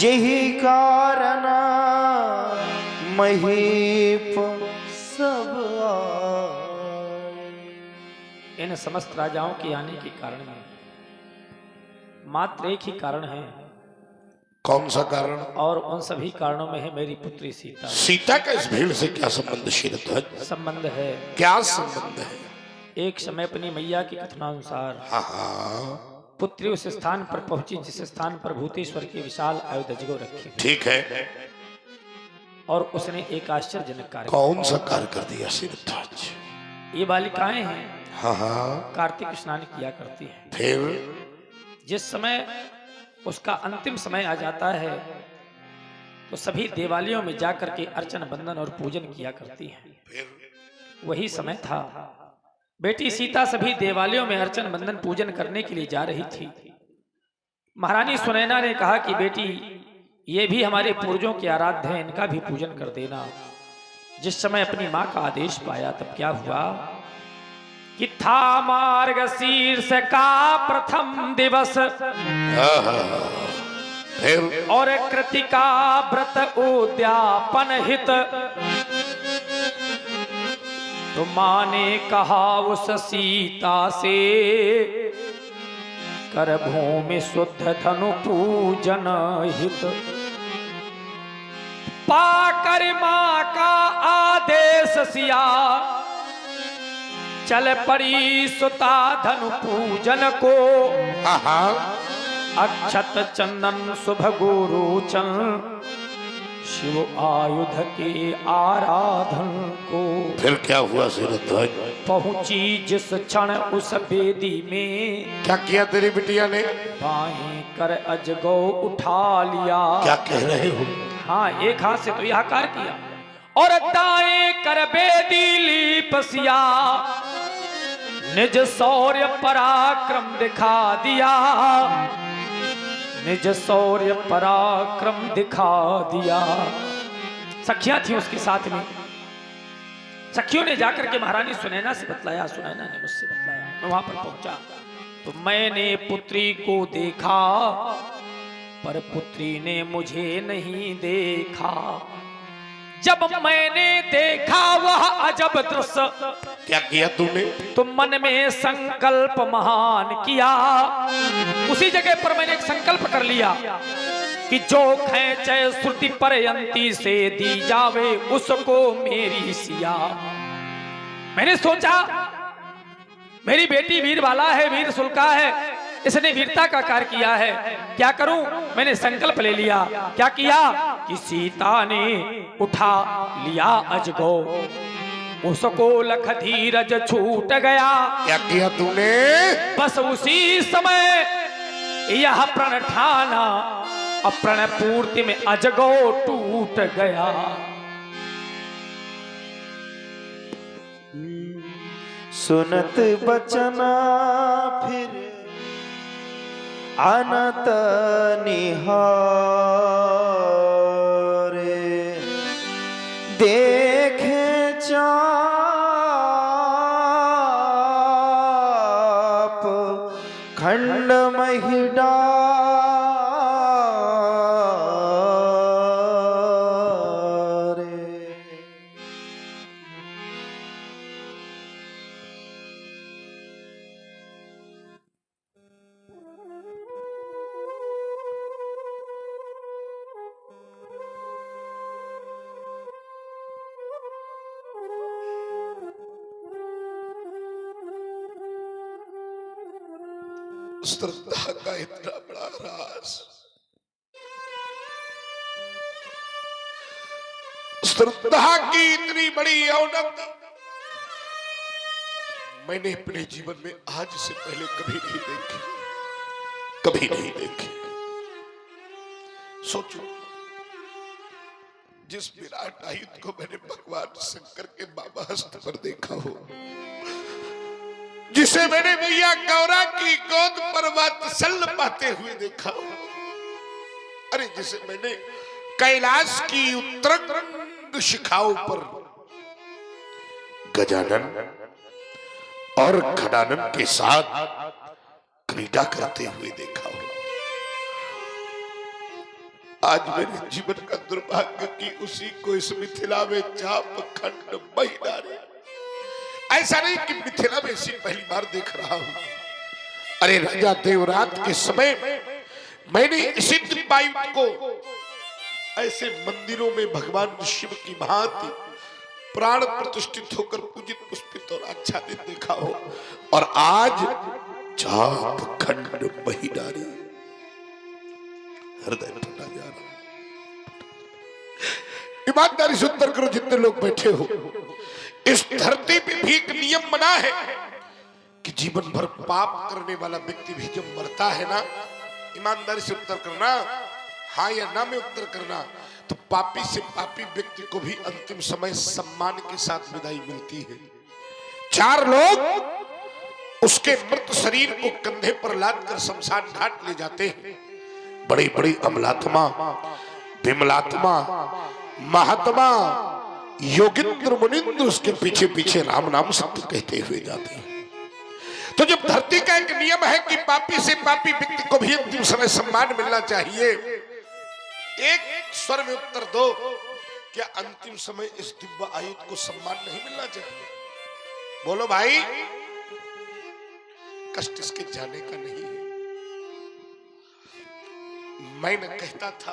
यही कारण महीप सब आए। इन समस्त राजाओं के आने के कारण में मात्र एक ही कारण है। कौन सा कारण? और उन सभी कारणों में है मेरी पुत्री सीता। सीता का इस भीड़ से क्या संबंध शीरध्वज? संबंध है। क्या संबंध है? एक समय अपनी मैया की कथनानुसार हाँ, पुत्री उस स्थान पर पहुंची जिस स्थान पर भूतेश्वर की विशाल आयुधजगो रखी। ठीक है। और उसने एक आश्चर्यजनक कार्य। कौन सा कार्य कर दिया शीरध्वज? ये बालिकाएं हैं, हाँ, कार्तिक स्नान किया करती हैं। फिर जिस समय उसका अंतिम समय आ जाता है तो सभी देवालयों में जाकर के अर्चन बंदन और पूजन किया करती हैं। वही समय था, बेटी सीता सभी देवालयों में अर्चन बंदन पूजन करने के लिए जा रही थी। महारानी सुनैना ने कहा कि बेटी, ये भी हमारे पूर्वजों के आराध्य हैं, इनका भी पूजन कर देना। जिस समय अपनी माँ का आदेश पाया तब क्या हुआ कि था मार्गशीर्ष का प्रथम दिवस फिर और कृतिका व्रत उद्यापन हित। तो माँ ने कहा उस सीता से, कर भूमि शुद्ध धनु पूजन हित। पाकर माँ का आदेश सिया चल पड़ी सुता धनु पूजन को। अक्षत चंदन शुभ गुरु चंद शिव आयुध के आराधन को। फिर क्या हुआ शीरध्वज? पहुंची जिस क्षण उस बेदी में, क्या किया तेरी बिटिया ने? बाएं कर अजगौ उठा लिया। क्या कह रहे हो? हाँ, एक हाथ से तो यह कार्य किया और दाएं कर बेदी ली पसिया। निज शौर्य पराक्रम दिखा दिया, निज शौर्य पराक्रम दिखा दिया। सखियां थी उसके साथ में। सखियों ने जाकर के महारानी सुनैना से बतलाया, सुनैना ने मुझसे बतलाया। मैं वहां पर पहुंचा तो मैंने पुत्री को देखा पर पुत्री ने मुझे नहीं देखा। जब मैंने देखा वह अजब दृश्य, क्या किया तूने? तो मन में संकल्प महान किया। उसी जगह पर मैंने एक संकल्प कर लिया कि जो खेचे श्रुति परयंती से दी जावे उसको मेरी सिया। मैंने सोचा मेरी बेटी वीर वाला है, वीर सुलका है, इसने वीरता का कार्य किया है, क्या करूं? मैंने संकल्प ले लिया। क्या किया कि सीता ने उठा लिया अजगौ, उसको लख धीरज छूट गया। क्या किया तूने? बस उसी समय यह प्रण ठाना, अप्रण पूर्ति में अजगौ टूट गया। सुनत बचना फिर अनत निहारे, देखे चाप खंड महिडा। श्रद्धा का इतना बड़ा राज, श्रद्धा की इतनी बड़ी औनक मैंने अपने जीवन में आज से पहले कभी नहीं देखी, कभी नहीं देखी। सोचो, जिस विराट आयुध को मैंने भगवान शंकर के बाबा हस्त पर देखा हो, जिसे मैंने मैया गौरा की गोद पर वात्सल्य पाते हुए देखा हो, अरे जिसे मैंने कैलाश की उत्तरंग शिखाओं पर गजानन और खडानन के साथ क्रीड़ा करते हुए देखा हो, आज मेरे जीवन का दुर्भाग्य कि उसी को इस मिथिला में चाप खंड महिलारी। ऐसा नहीं कि मिथिला में इसी पहली बार देख रहा हूं। अरे राजा देवरात के समय मैंने इसी दिव्यायुध को ऐसे मंदिरों में भगवान शिव की भांति प्राण प्रतिष्ठित होकर पूजित पुष्पित और आच्छादित देखा हो, और आज चाप खंड महिलारी। हृदय फटा जा रहा। ईमानदारी से उत्तर करो जितने लोग बैठे हो। इस धरती पे भी एक नियम बना है कि जीवन भर पाप करने वाला व्यक्ति भी जब मरता है ना, ईमानदारी से उत्तर करना, हाँ या ना में उत्तर करना, तो पापी से पापी व्यक्ति को भी अंतिम समय सम्मान के साथ विदाई मिलती है। 4 लोग उसके मृत शरीर को कंधे पर लाद कर शमशान घाट ले जाते हैं। बड़े बड़े अमलात्मा, विमलात्मा, महात्मा, योगिंद्र मुनिंद्र उसके पीछे पीछे राम नाम सत्य कहते हुए जाते हैं। तो जब धरती का एक नियम है कि पापी से पापी व्यक्ति को भी अंतिम समय सम्मान मिलना चाहिए, एक स्वर में उत्तर दो, क्या अंतिम समय इस दिव्य आयुध को सम्मान नहीं मिलना चाहिए? बोलो भाई, कष्ट इसके जाने का नहीं है। मैं न कहता था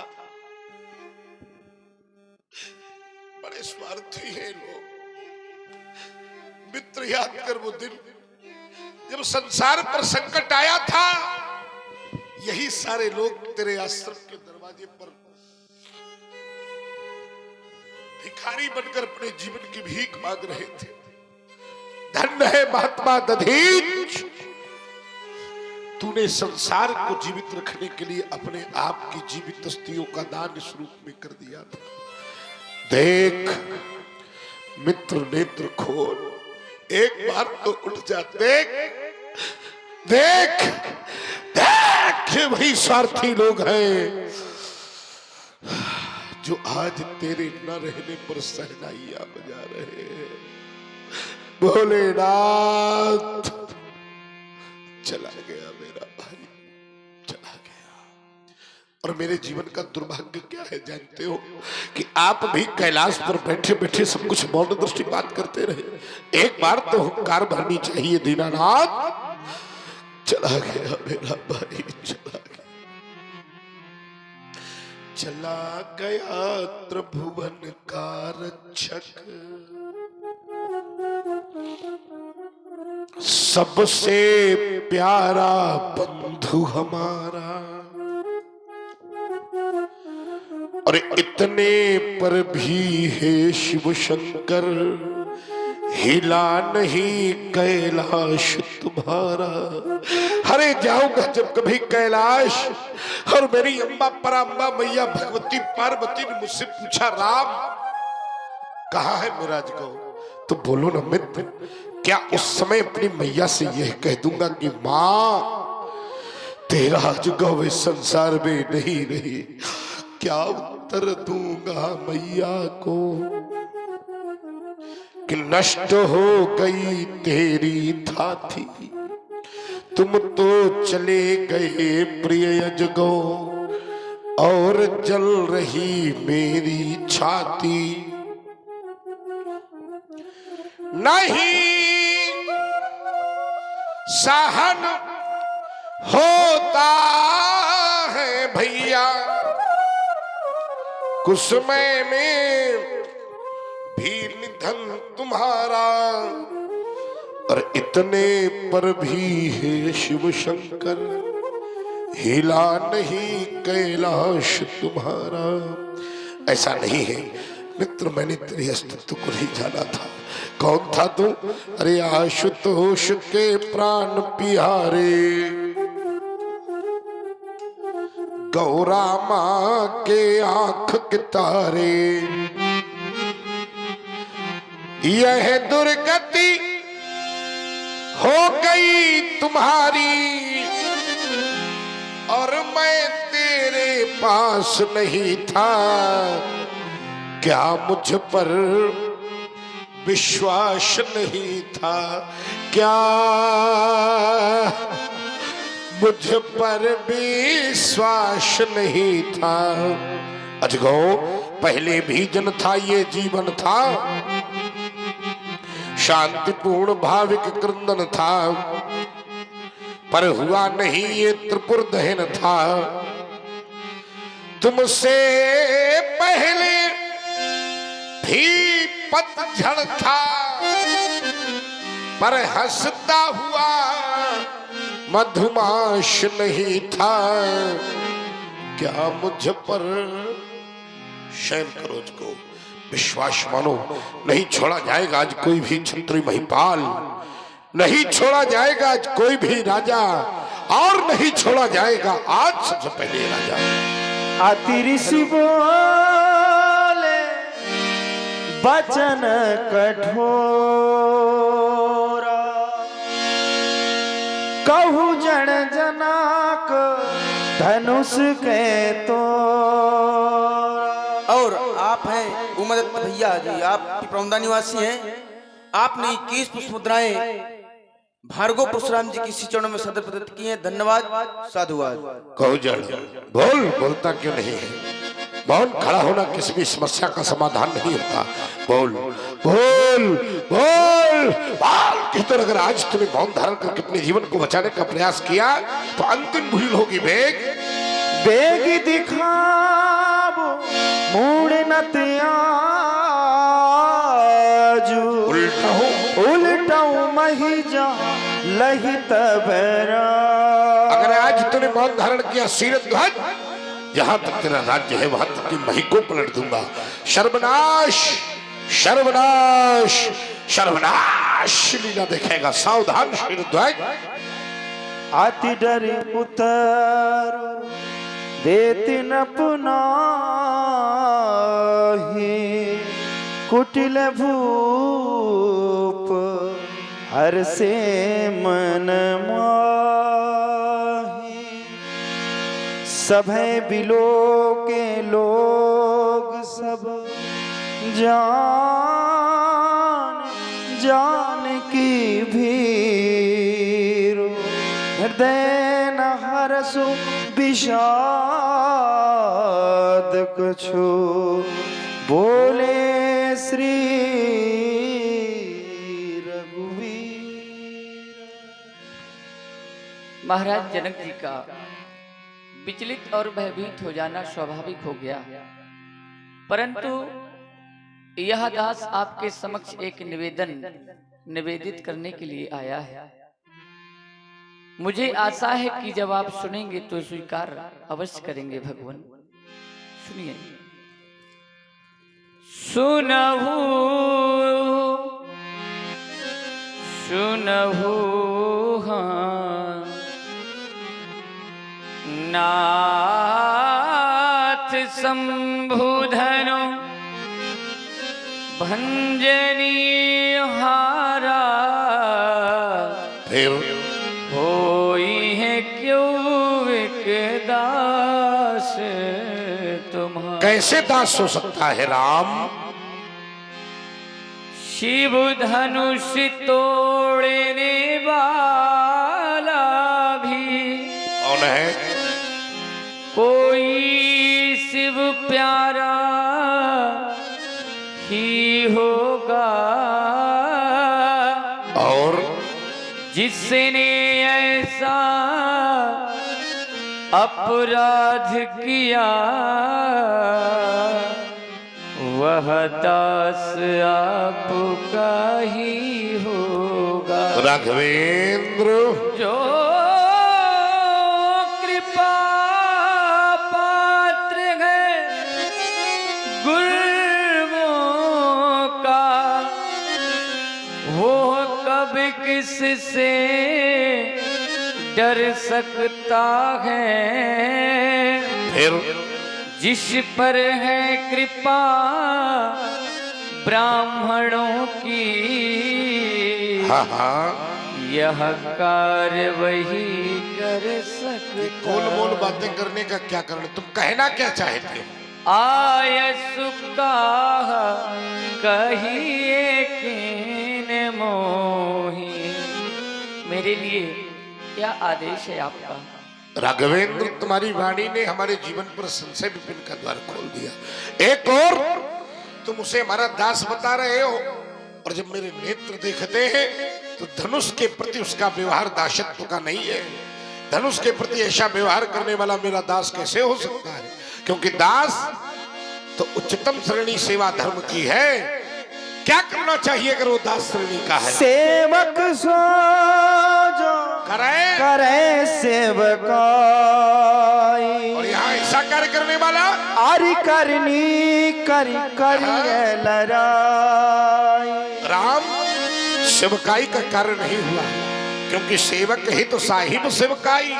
बड़े स्वार्थी है लोग। मित्र याद कर वो दिन जब संसार पर संकट आया था, यही सारे लोग तेरे आश्रम के दरवाजे पर भिखारी बनकर अपने जीवन की भीख मांग रहे थे। धन्य है महात्मा दधीच, तूने संसार को जीवित रखने के लिए अपने आप की जीवित अस्थियों का दान इस रूप में कर दिया था। देख मित्र, नेत्र खोल, एक बार तो उठ जा। देख देख देख, वही स्वार्थी लोग हैं जो आज तेरे न रहने पर सहनाइयां बजा रहे हैं। भोलेनाथ चला गया मेरा भाई, चला गया। और मेरे जीवन का दुर्भाग्य क्या है जानते हो? कि आप भी कैलाश पर बैठे बैठे सब कुछ मौन दृष्टिपात करते रहे। एक बार तो हुंकार भरनी चाहिए दीनानाथ। चला गया मेरा भाई, चला गया। चला गया त्रिभुवन का रक्षक, सबसे प्यारा बंधु हमारा। और इतने पर भी है शिव शंकर, हिला नहीं कैलाश तुम्हारा। हरे जाऊंगा जब कभी कैलाश, और मेरी अम्बा पराम्बा मैया भगवती पार्वती ने मुझसे पूछा, राम कहाँ है मेरा राजगौ? तो बोलो ना मित्र, क्या उस समय अपनी मैया से यह कह दूंगा कि माँ तेरा राजगौ इस संसार में नहीं रही? क्या उत्तर दूंगा मैया को कि नष्ट हो गई तेरी थाथी, तुम तो चले गए प्रिय अजगौ, और जल रही मेरी छाती। नहीं सहन होता है भैया, कुसमय में भी निधन तुम्हारा। और इतने पर भी है शिव शंकर, हिला नहीं कैलाश तुम्हारा। ऐसा नहीं है मित्र, मैंने तेरे अस्तित्व को नहीं जाना था। कौन था तू? अरे आशुतोष के प्राण प्यारे, गौरा माँ के आंख के तारे। यह दुर्गति हो गई तुम्हारी, और मैं तेरे पास नहीं था। क्या मुझ पर विश्वास नहीं था? क्या मुझ पर विश्वास नहीं था? अजगो पहले भी जन था, ये जीवन था, शांतिपूर्ण भाविक क्रंदन था, पर हुआ नहीं ये त्रिपुर दहन था। तुमसे पहले भी पतझड़ था, पर हंसता हुआ मधुमाश नहीं था। क्या मुझ पर शयन करो को विश्वास मानो, नहीं छोड़ा जाएगा आज कोई भी क्षत्रिय महिपाल, नहीं छोड़ा जाएगा आज कोई भी राजा, और नहीं छोड़ा जाएगा आज सबसे पहले राजा। अति ऋषि बोले वचन कठोरा, कहू जन जनक धनुष के तो। और आप हैं उमादत्त भैया जी, आप पिपरौंदा निवासी हैं। आपने 21 पुष्प मुद्राएं भार्गव परशुराम जी की श्री चरणों में सदर प्रदत्त की हैं। धन्यवाद, साधुवाद। कहू जन बोल, बोलता क्यों नहीं है? मौन खड़ा होना किसी भी समस्या का समाधान नहीं होता। बोल बोल बोल बोल। किधर अगर आज तूने मौन धारण करके अपने जीवन को बचाने का प्रयास किया तो अंतिम भूल होगी। बेग बेग दिखाब मूड नत आजू, उल्टाऊ मही जा लही तबरा। अगर आज तूने मौन धारण किया शीरत ध्वज, जहां तक तेरा राज्य है वहां तक की मही को पलट दूंगा। सर्वनाश सर्वनाश सर्वनाश लीला देखेगा। सावधान शीरत ध्वज। अति डर उतर देती न पुनाही, कुटिल भूप हर से मन माही। सभे बिलो के लोग सब जान जान की भीर, हृदय न हरसु विषाद कछु, बोले श्री रघुवीर। महाराज जनक जी का विचलित और भयभीत हो जाना स्वाभाविक हो गया, परंतु यह दास आपके समक्ष एक निवेदन निवेदित करने के लिए आया है। मुझे आशा है कि जब आप सुनेंगे तो स्वीकार अवश्य करेंगे। भगवान सुनिए। सुनहु सुनहु हाँ नाथ शंभुधनु भंजनी हारा, फिर होई है क्यों एक दास तुम्हारा। कैसे दास हो सकता है राम? शिव धनुष तोड़ने वाला भी कौन है? कोई शिव प्यारा ही होगा, और जिसने ऐसा अपराध किया वह दास आपका ही होगा। राघवेंद्र जो कृपा पात्र है गुरुओं का, वो कब किससे डर सकता है। फिर जिस पर है कृपा ब्राह्मणों की, हाँ यह कार्य वही कर सकता। गोल मोल बातें करने का क्या कारण? तुम कहना क्या चाहते हो? आय सुका कहिए किन मोही। मेरे लिए क्या आदेश है आपका? राघवेंद्र, तुम्हारी वाणी ने हमारे जीवन पर संशय विपिन का द्वार खोल दिया। एक और तुम उसे हमारा दास बता रहे हो, और जब मेरे नेत्र देखते हैं तो धनुष के प्रति उसका व्यवहार दासत्व का नहीं है। धनुष के प्रति ऐसा व्यवहार करने वाला मेरा दास कैसे हो सकता है? क्योंकि दास तो उच्चतम श्रेणी सेवा धर्म की है। क्या करना चाहिए अगर वो दास श्रेणी का है? सेवक सो जो करे करे सेवकाई, और यहाँ ऐसा कार्य करने वाला आरी करनी करी करी लड़ाई। राम सेवकाई का कार्य नहीं हुआ, क्योंकि सेवक ही तो साहिब सेवकाई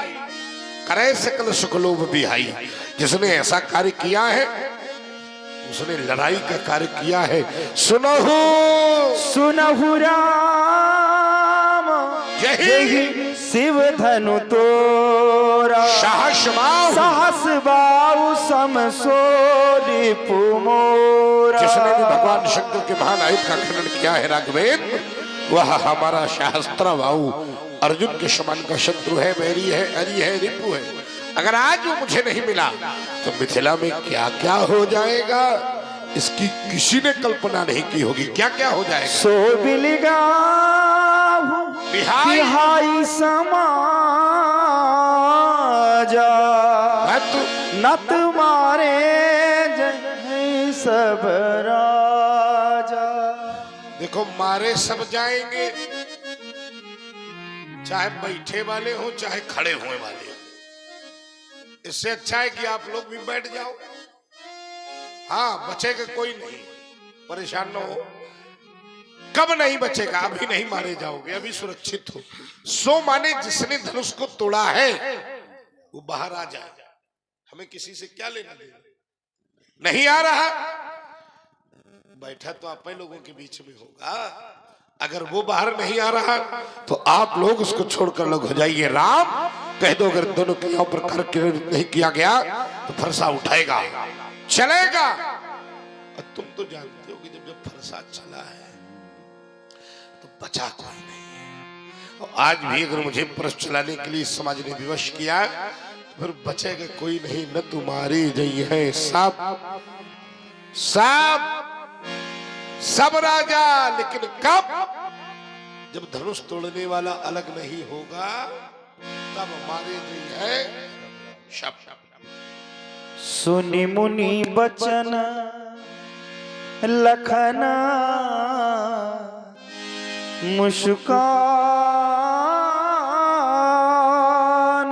करे सकल सुख लोभ बिहाई। जिसने ऐसा कार्य किया है उसने लड़ाई का कार्य किया है। सुनहु सुनहु राम यही शिव धनु तोरा, साहस बाहु साहस बाहु समसोरी पुमोरा। जिसने भी भगवान शंकर के महान आयुध का खंडन किया है राघवेंद्र, वह हमारा शास्त्र बाहु अर्जुन के समान का शत्रु है, बैरी है, हरि है, रिपु है। अगर आज वो मुझे नहीं मिला तो मिथिला में क्या क्या हो जाएगा इसकी किसी ने कल्पना नहीं की होगी। क्या क्या हो जाएगा? सो बिलगा बिहाई बिहाई समाजा, न तुम्हारे जय सब राजा। देखो, मारे सब जाएंगे, चाहे बैठे वाले हो चाहे खड़े हुए वाले हो। इससे अच्छा है कि आप लोग भी बैठ जाओ। हाँ, बचेगा कोई नहीं, परेशान न हो। कब नहीं बचेगा? अभी नहीं मारे जाओगे, अभी सुरक्षित हो। सो माने जिसने धनुष को तोड़ा है वो बाहर आ जाए। हमें किसी से क्या लेना देना? नहीं आ रहा, बैठा तो आप ही लोगों के बीच में होगा। अगर वो बाहर नहीं आ रहा तो आप लोग उसको छोड़कर लोग हो जाइए। राम कह दो, अगर दोनों क्रियाओं पर कार्य नहीं किया गया तो फरसा उठाएगा, चलेगा। और तुम तो जानते हो कि जब फरसा चला है तो बचा कोई नहीं है। और आज भी अगर मुझे परस चलाने के लिए समाज ने विवश किया तो फिर बचेगा कोई नहीं। न तुम्हारी जई है सब सब सब राजा, लेकिन कब? जब धनुष तोड़ने वाला अलग नहीं होगा तब हमारे जो है शब्द। सुनि मुनि बचन लखना मुस्कान,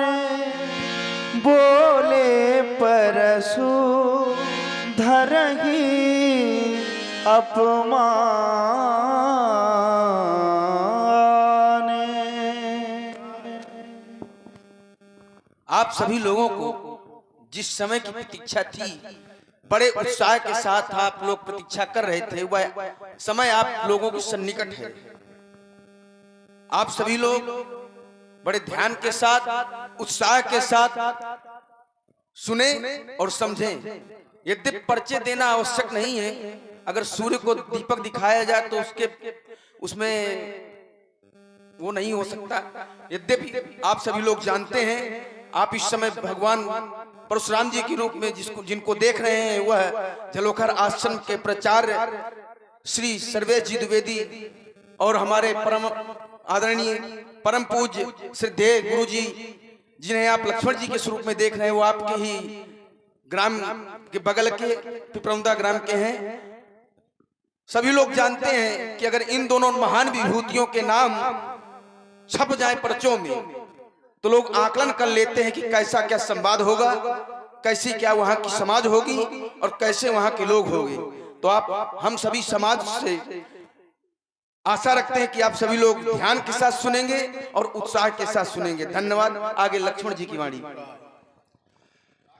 बोले परसु धरही अपमान। आप सभी लोगों को जिस समय की प्रतीक्षा थी, बड़े उत्साह के साथ आप लोग प्रतीक्षा कर रहे थे, वह समय आप लोगों के सन्निकट है। आप सभी लोग बड़े ध्यान के साथ, उत्साह के साथ सुने और समझें। यद्यपि परिचय देना आवश्यक नहीं है। अगर सूर्य को दीपक दिखाया जाए तो उसमें वो नहीं हो सकता। यद्यपि आप सभी लोग जानते हैं, आप इस समय भगवान परशुराम जी के रूप में जिनको देख रहे हैं, वह जलोखर आश्रम के प्राचार्य श्री सर्वेश जी द्विवेदी और हमारे परम आदरणीय परम पूज्य श्रद्धेय गुरु जी, जिन्हें आप लक्ष्मण जी के स्वरूप में देख रहे हैं, वो आपके ही ग्राम के बगल के पिपरौंदा ग्राम के हैं। सभी लोग जानते हैं कि अगर इन दोनों महान विभूतियों के नाम छप जाए पर्चों में तो लोग आकलन कर लेते हैं कि कैसा क्या संवाद होगा, कैसी क्या वहां की समाज होगी और कैसे वहां के लोग होंगे। तो आप हम सभी समाज से आशा रखते हैं कि आप सभी लोग ध्यान के साथ सुनेंगे और उत्साह के साथ सुनेंगे। धन्यवाद। आगे लक्ष्मण जी की वाणी।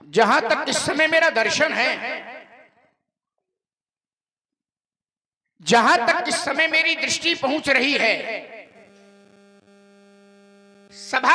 जहां तक इस समय मेरा दर्शन है, जहां तक इस समय मेरी दृष्टि पहुंच रही है, सभा